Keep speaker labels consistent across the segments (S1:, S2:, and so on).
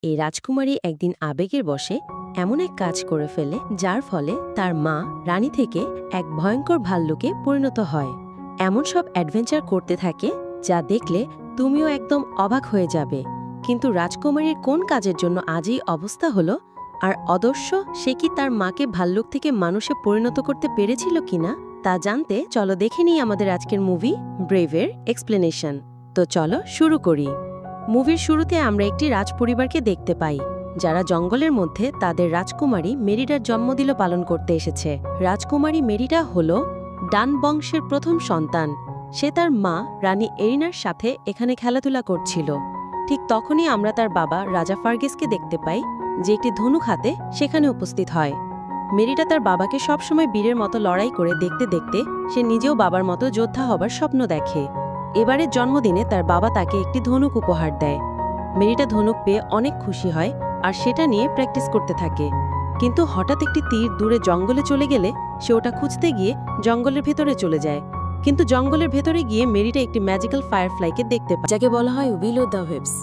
S1: এই রাজকুমারী একদিন আবেগের বশে এমন এক কাজ করে ফেলে যার ফলে তার মা রানী থেকে এক ভয়ঙ্কর ভাল্লুকে পরিণত হয়। এমন সব অ্যাডভেঞ্চার করতে থাকে যা দেখলে তুমিও একদম অবাক হয়ে যাবে। কিন্তু রাজকুমারীর কোন কাজের জন্য আজ এই অবস্থা হলো, আর অদর্শ সে কি তার মাকে ভাল্লুক থেকে মানুষে পরিণত করতে পেরেছিল কিনা তা জানতে চলো দেখে নিই আমাদের আজকের মুভি ব্রেভের এক্সপ্লেনেশন। তো চলো শুরু করি। মুভির শুরুতে আমরা একটি রাজপরিবারকে দেখতে পাই যারা জঙ্গলের মধ্যে তাদের রাজকুমারী মেরিডার জন্মদিন পালন করতে এসেছে। রাজকুমারী মেরিডা হল ডান বংশের প্রথম সন্তান। সে তার মা রানী এরিনার সাথে এখানে খেলাধুলা করছিল। ঠিক তখনই আমরা তার বাবা রাজা ফার্গেসকে দেখতে পাই যে একটি ধনুক হাতে সেখানে উপস্থিত হয়। মেরিডা তার বাবাকে সবসময় বীরের মতো লড়াই করে দেখতে দেখতে সে নিজেও বাবার মতো যোদ্ধা হবার স্বপ্ন দেখে। এবারের জন্মদিনে তার বাবা তাকে একটি ধনুক উপহার দেয়। মেরিটা ধনুক পেয়ে অনেক খুশি হয় আর সেটা নিয়ে প্র্যাকটিস করতে থাকে। কিন্তু হঠাৎ একটি তীর দূরে জঙ্গলে চলে গেলে সে ওটা খুঁজতে গিয়ে জঙ্গলের ভেতরে চলে যায়। কিন্তু জঙ্গলের ভেতরে গিয়ে মেরিটা একটি ম্যাজিক্যাল ফায়ারফ্লাইকে দেখতে পায়, যাকে বলা হয় উইলো দ্য ওয়েবস।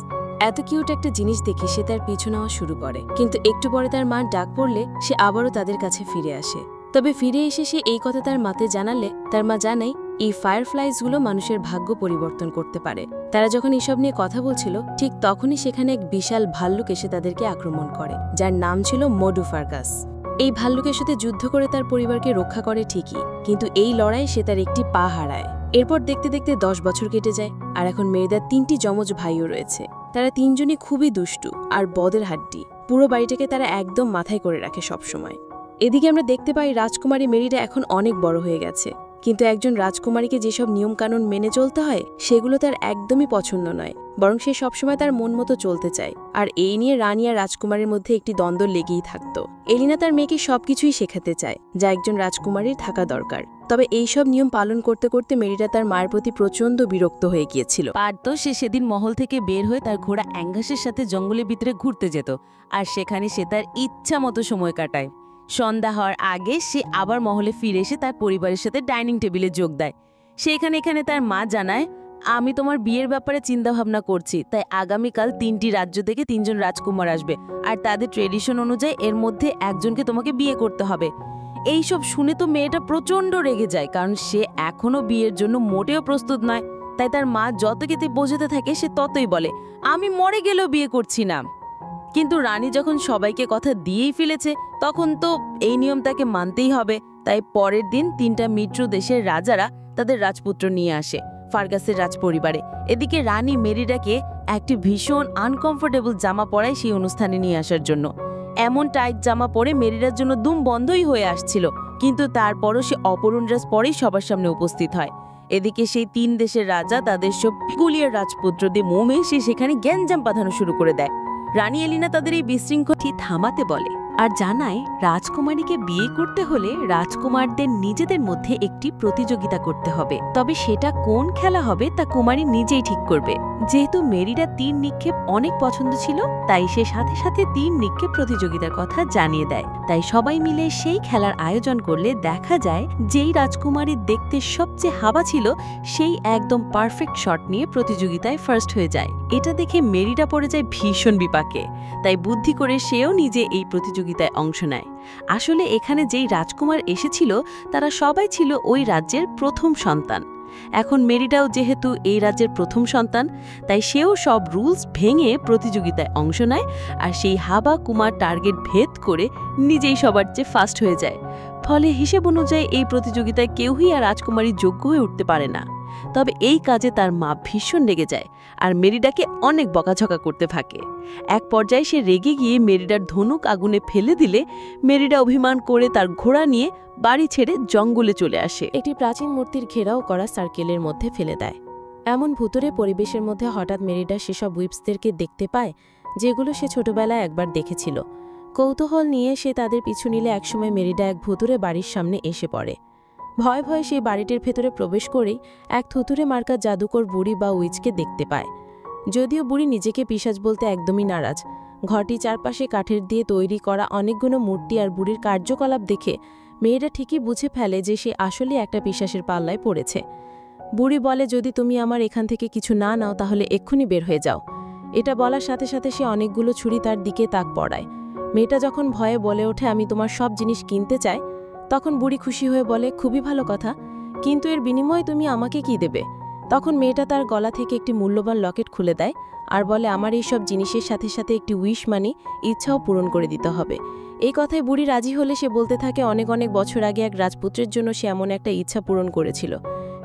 S1: এত কিউট একটা জিনিস দেখে সে তার পিছু নেওয়া শুরু করে, কিন্তু একটু পরে তার মার ডাক পড়লে সে আবারও তাদের কাছে ফিরে আসে। তবে ফিরে এসে সে এই কথা তার মাতে জানালে তার মা জানায় এই ফায়ারফ্লাইজগুলো মানুষের ভাগ্য পরিবর্তন করতে পারে। তারা যখন এসব নিয়ে কথা বলছিল ঠিক তখনই সেখানে এক বিশাল ভাল্লুক এসে তাদেরকে আক্রমণ করে, যার নাম ছিল মডু ফার্গাস। এই ভাল্লুকের সাথে যুদ্ধ করে তার পরিবারকে রক্ষা করে ঠিকই, কিন্তু এই লড়াইয়ে সে তার একটি পা হারায়। এরপর দেখতে দেখতে 10 বছর কেটে যায়, আর এখন মেরিদার 3টি যমজ ভাইও রয়েছে। তারা 3জনই খুবই দুষ্টু আর বদের হাড্ডি। পুরো বাড়িটাকে তারা একদম মাথায় করে রাখে সবসময়। এদিকে আমরা দেখতে পাই রাজকুমারী মেরিডা এখন অনেক বড় হয়ে গেছে, কিন্তু একজন রাজকুমারীকে যেসব নিয়মকানুন মেনে চলতে হয় সেগুলো তার একদমই পছন্দ নয়, বরং সে সবসময় তার মন মতো চলতে চায়। আর এই নিয়ে রানী আর রাজকুমারীর মধ্যে একটি দ্বন্দ্ব লেগেই থাকতো। এলিনা তার মেয়েকে সবকিছুই শেখাতে চায় যা একজন রাজকুমারীর থাকা দরকার। তবে এইসব নিয়ম পালন করতে করতে মেরিডা তার মায়ের প্রতি প্রচণ্ড বিরক্ত হয়ে গিয়েছিল।
S2: পারতো সে সেদিন মহল থেকে বের হয়ে তার ঘোড়া অ্যাঙ্গাসের সাথে জঙ্গলের ভিতরে ঘুরতে যেত, আর সেখানে সে তার ইচ্ছা মতো সময় কাটায়। সন্ধ্যা হওয়ার আগে সে আবার মহলে ফিরে এসে তার পরিবারের সাথে ডাইনিং টেবিলে যোগ দেয়। এখানে তার মা জানায়, আমি তোমার বিয়ের ব্যাপারে চিন্তাভাবনা করছি, তাই আগামীকাল 3টি রাজ্য থেকে 3জন রাজকুমার আসবে, আর তাদের ট্রেডিশন অনুযায়ী এর মধ্যে একজনকে তোমাকে বিয়ে করতে হবে। এইসব শুনে তো মেয়েটা প্রচণ্ড রেগে যায়, কারণ সে এখনও বিয়ের জন্য মোটেও প্রস্তুত নয়। তাই তার মা যত কিছু বোঝাতে থাকে সে ততই বলে, আমি মরে গেলেও বিয়ে করছি না। কিন্তু রানী যখন সবাইকে কথা দিয়েই ফেলেছে তখন তো এই নিয়ম তাকে মানতেই হবে। তাই পরের দিন 3টা মিত্র দেশের রাজারা তাদের রাজপুত্র নিয়ে আসে ফার্গাসের রাজপরিবারে। এদিকে রানী মেরিডাকে একটি ভীষণ আনকমফোর্টেবল জামা পরায় সেই অনুষ্ঠানে নিয়ে আসার জন্য। এমন টাইট জামা পরে মেরিডার জন্য দুম বন্ধই হয়ে আসছিল, কিন্তু তারপরও সে অপরূণ ড্রেস পরেই সবার সামনে উপস্থিত হয়। এদিকে সেই 3 দেশের রাজা তাদের সব পিকুলিয়ার রাজপুত্রদের মোমে সে সেখানে গ্যাঞ্জাম বাঁধানো শুরু করে দেয়। রানী এলিনা তাদের এই বিশৃঙ্খলটি থামাতে বলে আর জানায় রাজকুমারীকে বিয়ে করতে হলে রাজকুমারদের নিজেদের মধ্যে একটি প্রতিযোগিতা করতে হবে, তবে সেটা কোন খেলা হবে তা কুমারী নিজেই ঠিক করবে। যেহেতু মেরিডা তীর নিক্ষেপ অনেক পছন্দ ছিল, তাই সে সাথে সাথে তীর নিক্ষেপ প্রতিযোগিতার কথা জানিয়ে দেয়। তাই সবাই মিলে সেই খেলার আয়োজন করলে দেখা যায় যেই রাজকুমারীর দেখতে সবচেয়ে হাবা ছিল সেই একদম পারফেক্ট শট নিয়ে প্রতিযোগিতায় ফার্স্ট হয়ে যায়। এটা দেখে মেরিডা পড়ে যায় ভীষণ বিপাকে, তাই বুদ্ধি করে সেও নিজে এই প্রতিযোগিতায় অংশ নেয়। আসলে এখানে যেই রাজকুমার এসেছিল তারা সবাই ছিল ওই রাজ্যের প্রথম সন্তান। এখন মেরিডাও যেহেতু এই রাজ্যের প্রথম সন্তান, তাই সেও সব রুলস ভেঙে প্রতিযোগিতায় অংশ নেয়, আর সেই হাবা কুমার টার্গেট ভেদ করে নিজেই সবার চেয়ে ফার্স্ট হয়ে যায়। ফলে হিসেব অনুযায়ী এই প্রতিযোগিতায় কেউই আর রাজকুমারীর যোগ্য হয়ে উঠতে পারে না। তবে এই কাজে তার মা ভীষণ রেগে যায় আর মেরিডাকে অনেক বকাঝকা করতে থাকে। এক পর্যায়ে সে রেগে গিয়ে মেরিডার ধনুক আগুনে ফেলে দিলে মেরিডা অভিমান করে তার ঘোড়া নিয়ে বাড়ি ছেড়ে জঙ্গলে চলে আসে। একটি প্রাচীন মূর্তির ঘেরাও করা সার্কেলের মধ্যে ফেলে দেয়। এমন ভুতুরে পরিবেশের মধ্যে হঠাৎ মেরিডা সেসব উইপসদেরকে দেখতে পায় যেগুলো সে ছোটবেলায় একবার দেখেছিল। কৌতূহল নিয়ে সে তাদের পিছু নিলে একসময় মেরিডা এক ভুতুরে বাড়ির সামনে এসে পড়ে। ভয়ে ভয়ে সেই বাড়িটির ভেতরে প্রবেশ করেই এক থুতুরে মার্কা জাদুকর বুড়ি বা উইচকে দেখতে পায়। যদিও বুড়ি নিজেকে পিশাচ বলতে একদমই নারাজ। ঘরটি চারপাশে কাঠের দিয়ে তৈরি করা অনেকগুলো মূর্তি আর বুড়ির কার্যকলাপ দেখে মেয়েরা ঠিকই বুঝে ফেলে যে সে আসলে একটা পিশাচের পাল্লায় পড়েছে। বুড়ি বলে, যদি তুমি আমার এখান থেকে কিছু না নাও তাহলে এক্ষুনি বের হয়ে যাও।
S3: এটা বলার সাথে সাথে সে অনেকগুলো ছুরি তার দিকে তাক পড়ায়। মেয়েটা যখন ভয়ে বলে ওঠে, আমি তোমার সব জিনিস কিনতে চাই, তখন বুড়ি খুশি হয়ে বলে, খুবই ভালো কথা, কিন্তু এর বিনিময়ে তুমি আমাকে কি দেবে? তখন মেয়েটা তার গলা থেকে একটি মূল্যবান লকেট খুলে দেয় আর বলে, আমার এই সব জিনিসের সাথে সাথে একটি উইশ মানি, ইচ্ছাও পূরণ করে দিতে হবে। এই কথায় বুড়ি রাজি হলে সে বলতে থাকে, অনেক অনেক বছর আগে এক রাজপুত্রের জন্য সে এমন একটা ইচ্ছা পূরণ করেছিল।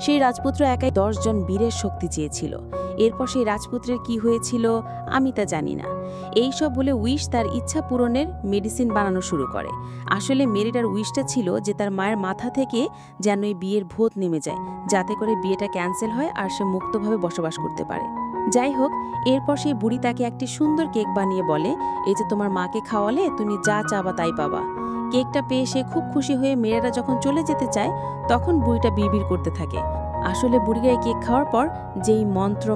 S3: সেই রাজপুত্র একাই 10 জন বীরের শক্তি চেয়েছিল। এরপর সেই রাজপুত্রের কি হয়েছিল আমি তা জানি না। এই সব বলে উইশ তার ইচ্ছা পূরণের মেডিসিন বানানো শুরু করে। আসলে মেরিটার উইশটা ছিল যে তার মায়ের মাথা থেকে যেন এই বিয়ের ভূত নেমে যায়, যাতে করে বিয়েটা ক্যান্সেল হয় আর সে মুক্তভাবে বসবাস করতে পারে। যাই হোক, এরপর সেই বুড়ি তাকে একটি সুন্দর কেক বানিয়ে বলে, এই যে তোমার মাকে খাওয়ালে তুমি যা চাবা তাই পাবা। কেকটা পেয়ে সে খুব খুশি হয়ে মেয়েরা যখন চলে যেতে চায় তখন বুড়িটা বিড়বিড় করতে থাকে। আসলে বুড়িরা এই কেক খাওয়ার পর যেই মন্ত্র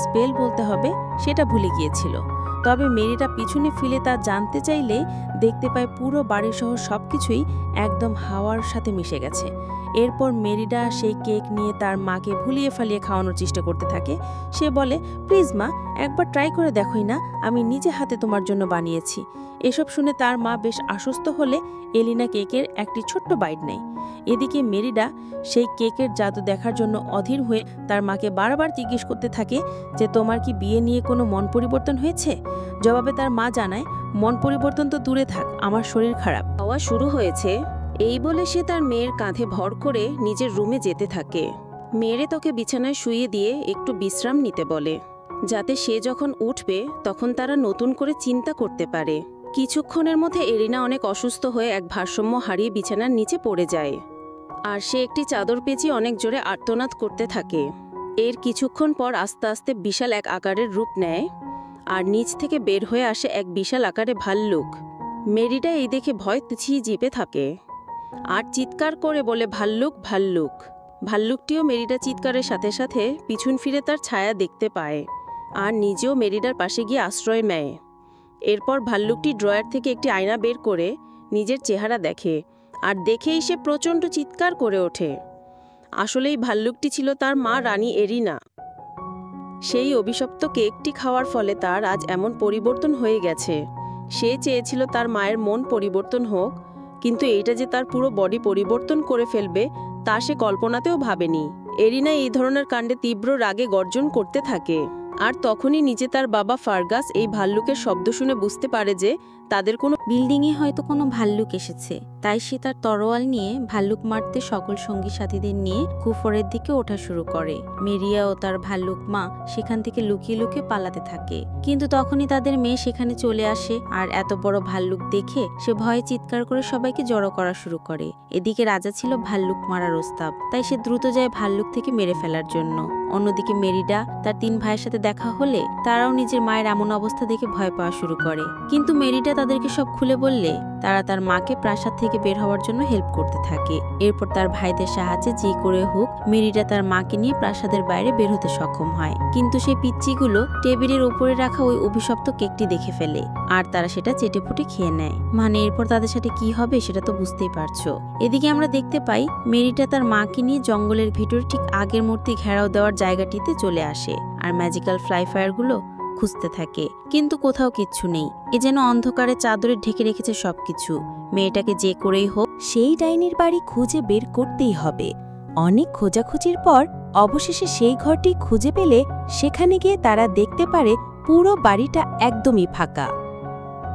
S3: স্পেল বলতে হবে সেটা ভুলে গিয়েছিল। তবে মেরিটা পিছনে ফিরে তা জানতে চাইলে দেখতে পায় পুরো বাড়িসহ সবকিছুই একদম হাওয়ার সাথে মিশে গেছে। এরপর মেরিডা সেই কেক নিয়ে তার মাকে ভুলিয়ে ফালিয়ে খাওয়ানোর চেষ্টা করতে থাকে। সে বলে, প্লিজ মা, একবার ট্রাই করে দেখোই না, আমি নিজে হাতে তোমার জন্য বানিয়েছি। এসব শুনে তার মা বেশ আশ্বস্ত হলে এলিনা কেকের একটি ছোট্ট বাইট নেয়। এদিকে মেরিডা সেই কেকের জাদু দেখার জন্য অধীর হয়ে তার মাকে বারবার জিজ্ঞেস করতে থাকে যে তোমার কি বিয়ে নিয়ে কোনো মন পরিবর্তন হয়েছে? জবাবে তার মা জানায়, মন পরিবর্তন তো দূরে থাক, আমার শরীর খারাপ
S1: হওয়া শুরু হয়েছে। এই বলে সে তার মেয়ের কাঁধে ভর করে নিজের রুমে যেতে থাকে। মেয়েরে তোকে বিছানায় শুইয়ে দিয়ে একটু বিশ্রাম নিতে বলে, যাতে সে যখন উঠবে তখন তারা নতুন করে চিন্তা করতে পারে। কিছুক্ষণের মধ্যে এরিনা অনেক অসুস্থ হয়ে এক ভারসাম্য হারিয়ে বিছানার নিচে পড়ে যায়, আর সে একটি চাদর পেঁচিয়ে অনেক জোরে আর্তনাদ করতে থাকে। এর কিছুক্ষণ পর আস্তে আস্তে বিশাল এক আকারের রূপ নেয়, আর নিচ থেকে বের হয়ে আসে এক বিশাল আকারে ভাল্লুক। মেরিটা এই দেখে ভয় পিছিয়ে জিপে থাকে আর চিৎকার করে বলে, ভাল্লুক ভাল্লুক। ভাল্লুকটিও মেরিডা চিৎকারের সাথে সাথে পিছন ফিরে তার ছায়া দেখতে পায় আর নিজেও মেরিডার পাশে গিয়ে আশ্রয় নেয়। এরপর ভাল্লুকটি ড্রয়ার থেকে একটি আয়না বের করে নিজের চেহারা দেখে, আর দেখেই সে প্রচণ্ড চিৎকার করে ওঠে। আসলেই ভাল্লুকটি ছিল তার মা রানী এরিনা। সেই অভিশপ্ত কেকটি খাওয়ার ফলে তার আজ এমন পরিবর্তন হয়ে গেছে। সে চেয়েছিল তার মায়ের মন পরিবর্তন হোক, কিন্তু এইটা যে তার পুরো বডি পরিবর্তন করে ফেলবে তা সে কল্পনাতেও ভাবেনি। এরিনা এই ধরনের কাণ্ডে তীব্র রাগে গর্জন করতে থাকে, আর তখনই নিচে তার বাবা ফার্গাস এই ভাল্লুকের শব্দ শুনে বুঝতে পারে যে তাদের কোনো
S4: বিল্ডিংয়ে হয়তো কোনো ভাল্লুক এসেছে। তাই সে তার তরোয়াল নিয়ে ভাল্লুক মারতে সকল সঙ্গী সাথীদের নিয়ে কুফরের দিকে ওঠা শুরু করে। মেরিয়া ও তার ভাল্লুক মা সেখান থেকে লুকিয়ে লুকিয়ে পালাতে থাকে, কিন্তু তখনই তাদের মেয়ে সেখানে চলে আসে, আর এত বড় ভাল্লুক দেখে সে ভয়ে চিৎকার করে সবাইকে জড়ো করা শুরু করে। এদিকে রাজা ছিল ভাল্লুক মারার ওস্তাদ, তাই সে দ্রুত যায় ভাল্লুক থেকে মেরে ফেলার জন্য। অন্যদিকে মেরিডা তার 3 ভাইয়ের সাথে দেখা হলে তারাও নিজের মায়ের এমন অবস্থা দেখে ভয় পাওয়া শুরু করে, কিন্তু মেরিডা তাদেরকে সব খুলে বললে তারা তার মাকে প্রাসাদ থেকে বের হওয়ার জন্য হেল্প করতে থাকে। এরপর তার ভাইদের সাহায্যে যে করে হোক মেরিডা তার মাকে নিয়ে প্রাসাদের বাইরে বের হতে সক্ষম হয়, কিন্তু সেই পিচ্চিগুলো টেবিলের উপরে রাখা ওই অভিশপ্ত কেকটি দেখে ফেলে, আর তারা সেটা চেটেপুটে খেয়ে নেয়। এরপর তাদের সাথে কি হবে সেটা তো বুঝতেই পারছো। এদিকে আমরা দেখতে পাই মেরিডা তার মাকে নিয়ে জঙ্গলের ভিতরে ঠিক আগের মূর্তি ঘেরাও দেওয়ার জায়গাটিতে চলে আসে, আর ম্যাজিক্যাল ফ্লাইফায়ারগুলো খুঁজতে থাকে, কিন্তু কোথাও কিচ্ছু নেই। এ যেন অন্ধকারে চাদরে ঢেকে রেখেছে সবকিছু। মেয়েটাকে যে করেই হোক
S5: সেই ডাইনির বাড়ি খুঁজে বের করতেই হবে। অনেক খোঁজাখুঁজির পর অবশেষে সেই ঘরটি খুঁজে পেলে সেখানে গিয়ে তারা দেখতে পারে পুরো বাড়িটা একদমই ফাঁকা।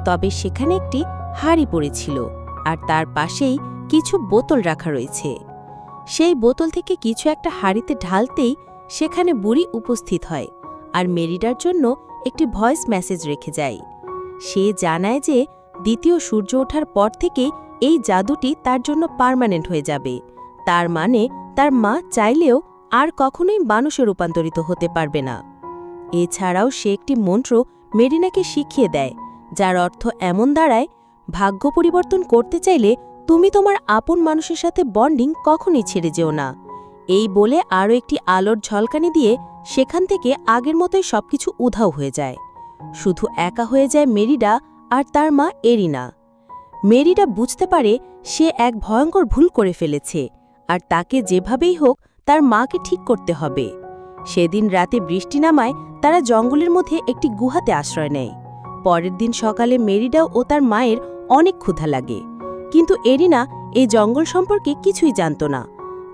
S5: তবে সেখানে একটি হাঁড়ি পড়েছিল, আর তার পাশেই কিছু বোতল রাখা রয়েছে। সেই বোতল থেকে কিছু একটা হাঁড়িতে ঢালতেই সেখানে বুড়ি উপস্থিত হয়, আর মেরিডার জন্য একটি ভয়েস মেসেজ রেখে যায়। সে জানায় যে দ্বিতীয় সূর্য ওঠার পর থেকেই এই জাদুটি তার জন্য পার্মানেন্ট হয়ে যাবে। তার মানে তার মা চাইলেও আর কখনোই মানুষে রূপান্তরিত হতে পারবে না। এছাড়াও সে একটি মন্ত্র মেরিনাকে শিখিয়ে দেয়, যার অর্থ এমন দাঁড়ায়, ভাগ্য পরিবর্তন করতে চাইলে তুমি তোমার আপন মানুষের সাথে বন্ডিং কখনোই ছেড়ে যেও না। এই বলে আরও একটি আলোর ঝলকানি দিয়ে সেখান থেকে আগের মতোই সবকিছু উধাও হয়ে যায়। শুধু একা হয়ে যায় মেরিডা আর তার মা এরিনা। মেরিডা বুঝতে পারে সে এক ভয়ঙ্কর ভুল করে ফেলেছে, আর তাকে যেভাবেই হোক তার মাকে ঠিক করতে হবে। সেদিন রাতে বৃষ্টি নামায় তারা জঙ্গলের মধ্যে একটি গুহাতে আশ্রয় নেয়। পরের দিন সকালে মেরিডা ও তার মায়ের অনেক ক্ষুধা লাগে, কিন্তু এরিনা এই জঙ্গল সম্পর্কে কিছুই জানত না।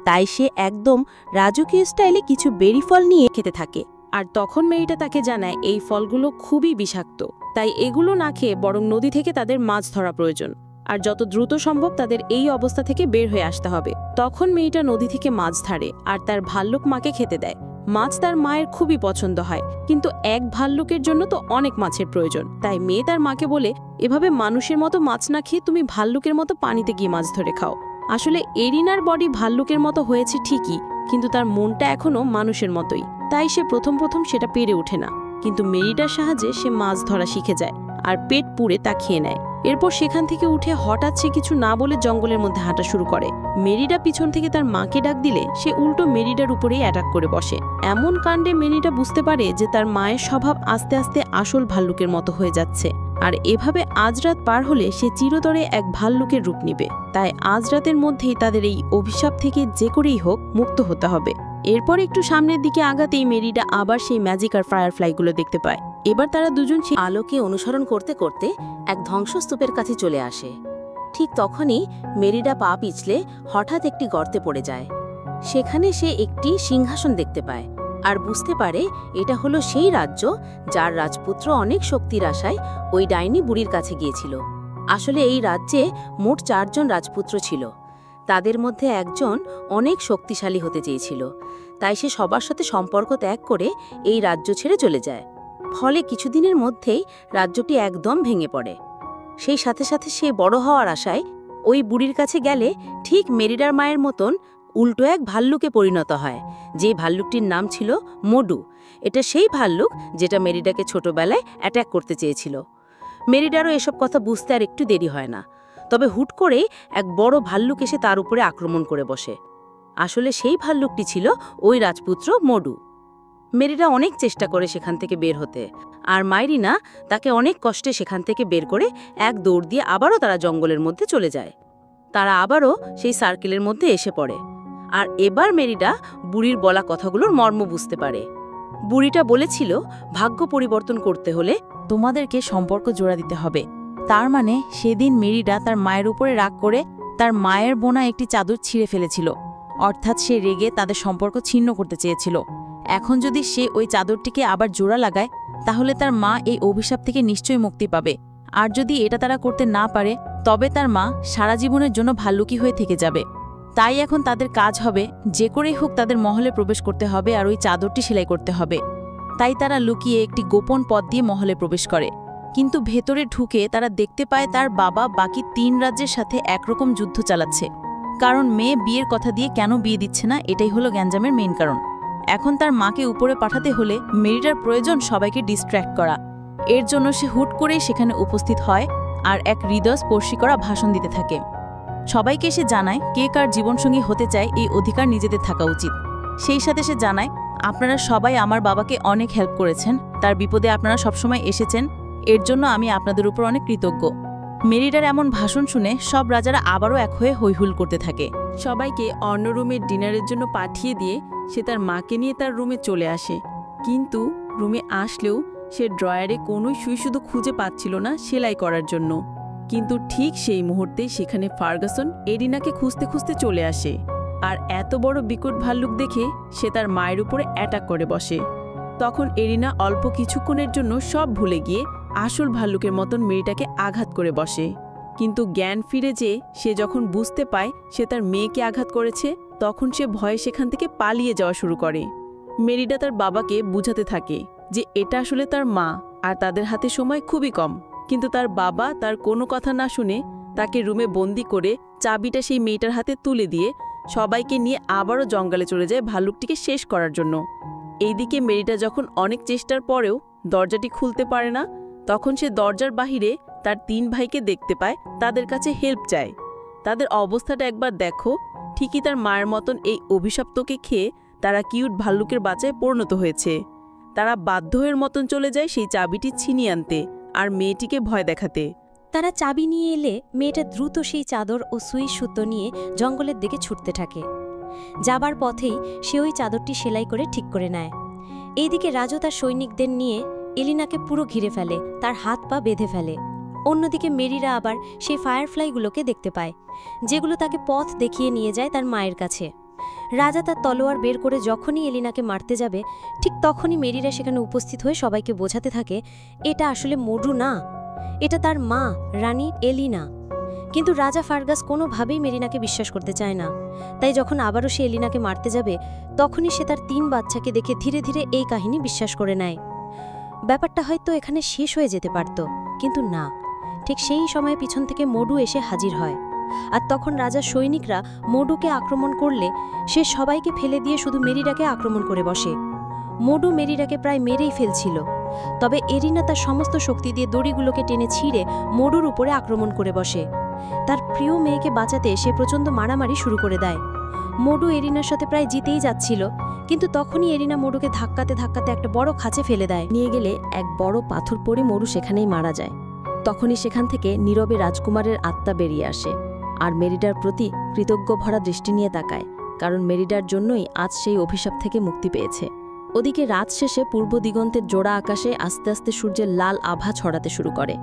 S5: তাই সে একদম রাজকীয় স্টাইলে কিছু বেরি ফল নিয়ে খেতে থাকে।
S3: আর তখন মেয়েটা তাকে জানায় এই ফলগুলো খুবই বিষাক্ত, তাই এগুলো না খেয়ে বরং নদী থেকে তাদের মাছ ধরা প্রয়োজন, আর যত দ্রুত সম্ভব তাদের এই অবস্থা থেকে বের হয়ে আসতে হবে। তখন মেয়েটা নদী থেকে মাছ ধরে আর তার ভাল্লুক মাকে খেতে দেয়। মাছ তার মায়ের খুবই পছন্দ হয়, কিন্তু এক ভাল্লুকের জন্য তো অনেক মাছের প্রয়োজন। তাই মেয়ে তার মাকে বলে, এভাবে মানুষের মতো মাছ না খেয়ে তুমি ভাল্লুকের মতো পানিতে গিয়ে মাছ ধরে খাও। আসলে এরিনার বডি ভাল্লুকের মতো হয়েছে ঠিকই, কিন্তু তার মনটা এখনো মানুষের মতোই। তাই সে প্রথম সেটা পেরে ওঠে না, কিন্তু মেরিডার সাহায্যে সে মাছ ধরা শিখে যায় আর পেট পুড়ে তা খেয়ে নেয়। এরপর সেখান থেকে উঠে হঠাৎ সে কিছু না বলে জঙ্গলের মধ্যে হাঁটা শুরু করে। মেরিডা পিছন থেকে তার মাকে ডাক দিলে সে উল্টো মেরিডার উপরেই অ্যাটাক করে বসে। এমন কাণ্ডে মেরিডা বুঝতে পারে যে তার মায়ের স্বভাব আস্তে আস্তে আসল ভাল্লুকের মতো হয়ে যাচ্ছে, আর এভাবে আজ রাত পার হলে সে চিরতরে এক ভাল্লুকের রূপ নিবে। তাই আজ রাতের মধ্যেই তাদের এই অভিশাপ থেকে যে করেই হোক মুক্ত হতে হবে। এরপর একটু সামনের দিকে আগাতেই মেরিডা আবার সেই ম্যাজিক আর ফায়ারফ্লাইগুলো দেখতে পায়। এবার তারা দুজন সেই
S5: আলোকে অনুসরণ করতে করতে এক ধ্বংসস্তূপের কাছে চলে আসে। ঠিক তখনই মেরিডা পা পিছলে হঠাৎ একটি গর্তে পড়ে যায়। সেখানে সে একটি সিংহাসন দেখতে পায় আর বুঝতে পারে এটা হলো সেই রাজ্য যার রাজপুত্র অনেক শক্তির আশায় ওই ডাইনি বুড়ির কাছে গিয়েছিল। আসলে এই রাজ্যে মোট 4 জন রাজপুত্র ছিল। তাদের মধ্যে একজন অনেক শক্তিশালী হতে চেয়েছিল, তাই সে সবার সাথে সম্পর্ক ত্যাগ করে এই রাজ্য ছেড়ে চলে যায়। ফলে কিছুদিনের মধ্যেই রাজ্যটি একদম ভেঙে পড়ে। সেই সাথে সাথে সে বড় হওয়ার আশায় ওই বুড়ির কাছে গেলে ঠিক মেরিডার মায়ের মতন উল্টো এক ভাল্লুকে পরিণত হয়, যে ভাল্লুকটির নাম ছিল মডু। এটা সেই ভাল্লুক যেটা মেরিডাকে ছোটবেলায় অ্যাট্যাক করতে চেয়েছিল। মেরিডারও এসব কথা বুঝতে আর একটু দেরি হয় না, তবে হুট করেই এক বড় ভাল্লুক এসে তার উপরে আক্রমণ করে বসে। আসলে সেই ভাল্লুকটি ছিল ওই রাজপুত্র মডু। মেরিডা অনেক চেষ্টা করে সেখান থেকে বের হতে, আর মাইরিনা তাকে অনেক কষ্টে সেখান থেকে বের করে এক দৌড় দিয়ে আবারও তারা জঙ্গলের মধ্যে চলে যায়। তারা আবারও সেই সার্কেলের মধ্যে এসে পড়ে, আর এবার মেরিডা বুড়ির বলা কথাগুলোর মর্ম বুঝতে পারে। বুড়িটা বলেছিল ভাগ্য পরিবর্তন করতে হলে
S2: তোমাদেরকে সম্পর্ক জোড়া দিতে হবে। তার মানে সেদিন মেরিডা তার মায়ের উপরে রাগ করে তার মায়ের বোনা একটি চাদর ছিঁড়ে ফেলেছিল, অর্থাৎ সে রেগে তাদের সম্পর্ক ছিন্ন করতে চেয়েছিল। এখন যদি সে ওই চাদরটিকে আবার জোড়া লাগায়, তাহলে তার মা এই অভিশাপ থেকে নিশ্চয়ই মুক্তি পাবে। আর যদি এটা তারা করতে না পারে, তবে তার মা সারা জীবনের জন্য ভাল্লুকি হয়ে থেকে যাবে। তাই এখন তাদের কাজ হবে যে করেই হোক তাদের মহলে প্রবেশ করতে হবে আর ওই চাদরটি সেলাই করতে হবে। তাই তারা লুকিয়ে একটি গোপন পথ দিয়ে মহলে প্রবেশ করে, কিন্তু ভেতরে ঢুকে তারা দেখতে পায় তার বাবা বাকি 3 রাজ্যের সাথে একরকম যুদ্ধ চালাচ্ছে। কারণ মেয়ে বিয়ের কথা দিয়ে কেন বিয়ে দিচ্ছে না, এটাই হলো গ্যাঞ্জামের মেইন কারণ। এখন তার মাকে উপরে পাঠাতে হলে মেরিডার প্রয়োজন সবাইকে ডিস্ট্র্যাক্ট করা। এর জন্য সে হুট করেই সেখানে উপস্থিত হয় আর এক হৃদয়স্পর্শী করা ভাষণ দিতে থাকে। সবাইকে সে জানায় কে কার জীবনসঙ্গী হতে চায় এই অধিকার নিজেদের থাকা উচিত। সেই সাথে সে জানায়, আপনারা সবাই আমার বাবাকে অনেক হেল্প করেছেন, তার বিপদে আপনারা সবসময় এসেছেন, এর জন্য আমি আপনাদের উপর অনেক কৃতজ্ঞ। মেরিডার এমন ভাষণ শুনে সব রাজারা আবারও এক হয়ে হৈহুল করতে থাকে।
S3: সবাইকে অন্য রুমের ডিনারের জন্য পাঠিয়ে দিয়ে সে তার মাকে নিয়ে তার রুমে চলে আসে। কিন্তু রুমে আসলেও সে ড্রয়ারে কোনোই সুই শুধু খুঁজে পাচ্ছিল না সেলাই করার জন্য। কিন্তু ঠিক সেই মুহূর্তে সেখানে ফার্গাসন এরিনাকে খুঁজতে খুঁজতে চলে আসে, আর এত বড় বিকট ভাল্লুক দেখে সে তার মায়ের উপরে অ্যাটাক করে বসে। তখন এরিনা অল্প কিছুক্ষণের জন্য সব ভুলে গিয়ে আসল ভাল্লুকের মতন মেয়েটাকে আঘাত করে বসে। কিন্তু জ্ঞান ফিরে যেয়ে সে যখন বুঝতে পায় সে তার মেয়েকে আঘাত করেছে, তখন সে ভয়ে সেখান থেকে পালিয়ে যাওয়া শুরু করে। মেরিডা তার বাবাকে বুঝাতে থাকে যে এটা আসলে তার মা আর তাদের হাতে সময় খুবই কম, কিন্তু তার বাবা তার কোনো কথা না শুনে তাকে রুমে বন্দি করে চাবিটা সেই মেয়েটার হাতে তুলে দিয়ে সবাইকে নিয়ে আবারও জঙ্গলে চলে যায় ভাল্লুকটিকে শেষ করার জন্য। এইদিকে মেরিডা যখন অনেক চেষ্টার পরেও দরজাটি খুলতে পারে না, তখন সে দরজার বাহিরে তার 3 ভাইকে দেখতে পায়, তাদের কাছে হেল্প চায়। তাদের অবস্থাটা একবার দেখো, ঠিকই তার মায়ের মতন এই অভিশপ্তকে খেয়ে তারা কিউট ভাল্লুকের বাচ্চায় পরিণত হয়েছে। তারা বাধ্যের মতন চলে যায় সেই চাবিটি ছিনিয়ে আনতে আর মেয়েটিকে ভয় দেখাতে।
S6: তারা চাবি নিয়ে এলে মেয়েটা দ্রুত সেই চাদর ও সুই সুতো নিয়ে জঙ্গলের দিকে ছুটতে থাকে। যাবার পথেই সে ওই চাদরটি সেলাই করে ঠিক করে নেয়। এইদিকে রাজু তার সৈনিকদের নিয়ে এলিনাকে পুরো ঘিরে ফেলে, তার হাত পা বেঁধে ফেলে। অন্যদিকে মেরিরা আবার সেই ফায়ারফ্লাইগুলোকে দেখতে পায়, যেগুলো তাকে পথ দেখিয়ে নিয়ে যায় তার মায়ের কাছে। রাজা তার তলোয়ার বের করে যখনই এলিনাকে মারতে যাবে, ঠিক তখনই মেরিরা সেখানে উপস্থিত হয়ে সবাইকে বোঝাতে থাকে এটা আসলে মডু না, এটা তার মা রানী এলিনা। কিন্তু রাজা ফার্গাস কোনোভাবেই মেরিনাকে বিশ্বাস করতে চায় না। তাই যখন আবারও সে এলিনাকে মারতে যাবে, তখনই সে তার 3 বাচ্চাকে দেখে ধীরে ধীরে এই কাহিনী বিশ্বাস করে নেয়। ব্যাপারটা হয়তো এখানে শেষ হয়ে যেতে পারত, কিন্তু না। ঠিক সেই সময়ে পিছন থেকে মডু এসে হাজির হয়। আর তখন রাজার সৈনিকরা মডুকে আক্রমণ করলে সে সবাইকে ফেলে দিয়ে শুধু মেরিরাকে আক্রমণ করে বসে। মডু মেরিরাকে প্রায় মেরেই ফেলছিল, তবে এরিনা তার সমস্ত শক্তি দিয়ে দড়িগুলোকে টেনে ছিঁড়ে মডুর উপরে আক্রমণ করে বসে। তার প্রিয় মেয়েকে বাঁচাতে সে প্রচণ্ড মারামারি শুরু করে দেয়। মডু এরিনার সাথে প্রায় জিতেই যাচ্ছিল, কিন্তু তখনই এরিনা মডুকে ধাক্কাতে ধাক্কাতে একটা বড় খাঁচে ফেলে দেয়।
S1: নিয়ে গেলে এক বড় পাথর পড়ে মডু সেখানেই মারা যায়। তখনই সেখান থেকে নীরবে রাজকুমারের আত্মা বেরিয়ে আসে আর মেরিডার প্রতি কৃতজ্ঞ ভরা দৃষ্টি নিয়ে তাকায়, কারণ মেরিডার জন্যই আজ সেই অভিশাপ থেকে মুক্তি পেয়েছে। ওদিকে রাত শেষে পূর্ব দিগন্তের জোড়া আকাশে আস্তে আস্তে সূর্যের লাল আভা ছড়াতে শুরু করে।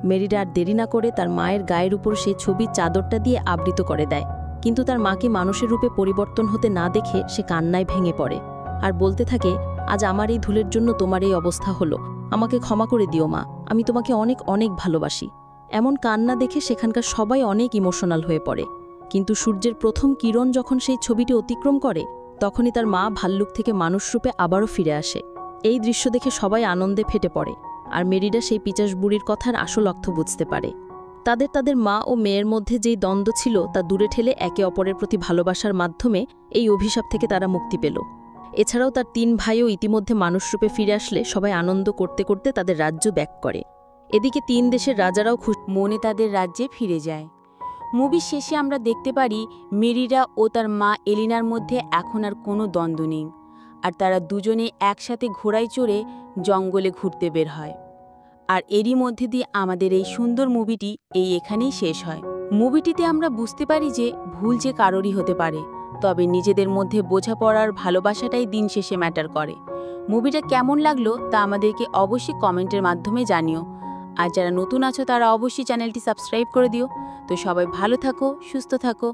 S1: মেরিডা আর দেরি না করে তার মায়ের গায়ের উপর সেই ছবির চাদরটা দিয়ে আবৃত করে দেয়, কিন্তু তার মাকে মানুষের রূপে পরিবর্তন হতে না দেখে সে কান্নায় ভেঙে পড়ে আর বলতে থাকে, আজ আমার এই ধুলের জন্য তোমার এই অবস্থা হলো, আমাকে ক্ষমা করে দিও মা, আমি তোমাকে অনেক অনেক ভালোবাসি। এমন কান্না দেখে সেখানকার সবাই অনেক ইমোশনাল হয়ে পড়ে। কিন্তু সূর্যের প্রথম কিরণ যখন সেই ছবিটি অতিক্রম করে, তখনই তার মা ভাল্লুক থেকে মানুষরূপে আবারও ফিরে আসে। এই দৃশ্য দেখে সবাই আনন্দে ফেটে পড়ে, আর মেরিডা সেই পিচাস বুড়ির কথার আসল অর্থ বুঝতে পারে। তাদের মা ও মেয়ের মধ্যে যেই দ্বন্দ্ব ছিল তা দূরে ঠেলে একে অপরের প্রতি ভালোবাসার মাধ্যমে এই অভিশাপ থেকে তারা মুক্তি পেল। এছাড়াও তার 3 ভাইও ইতিমধ্যে মানুষরূপে ফিরে আসলে সবাই আনন্দ করতে করতে তাদের রাজ্য ব্যাক করে। এদিকে 3 দেশের রাজারাও
S2: মনে তাদের রাজ্যে ফিরে যায়। মুভির শেষে আমরা দেখতে পারি মেরিরা ও তার মা এলিনার মধ্যে এখন আর কোনো দ্বন্দ্ব নেই, আর তারা দুজনে একসাথে ঘোড়ায় চড়ে জঙ্গলে ঘুরতে বের হয়। আর এরই মধ্যে দিয়ে আমাদের এই সুন্দর মুভিটি এখানেই শেষ হয়। মুভিটিতে আমরা বুঝতে পারি যে ভুল যে কারোরই হতে পারে, তবে নিজেদের মধ্যে বোঝাপড়ার ভালোবাসাটাই দিন শেষে ম্যাটার করে। মুভিটা কেমন লাগলো তা আমাদেরকে অবশ্যই কমেন্টের মাধ্যমে জানিও। আর যারা নতুন আছো তারা অবশ্যই চ্যানেলটি সাবস্ক্রাইব করে দিও। তো সবাই ভালো থাকো, সুস্থ থাকো।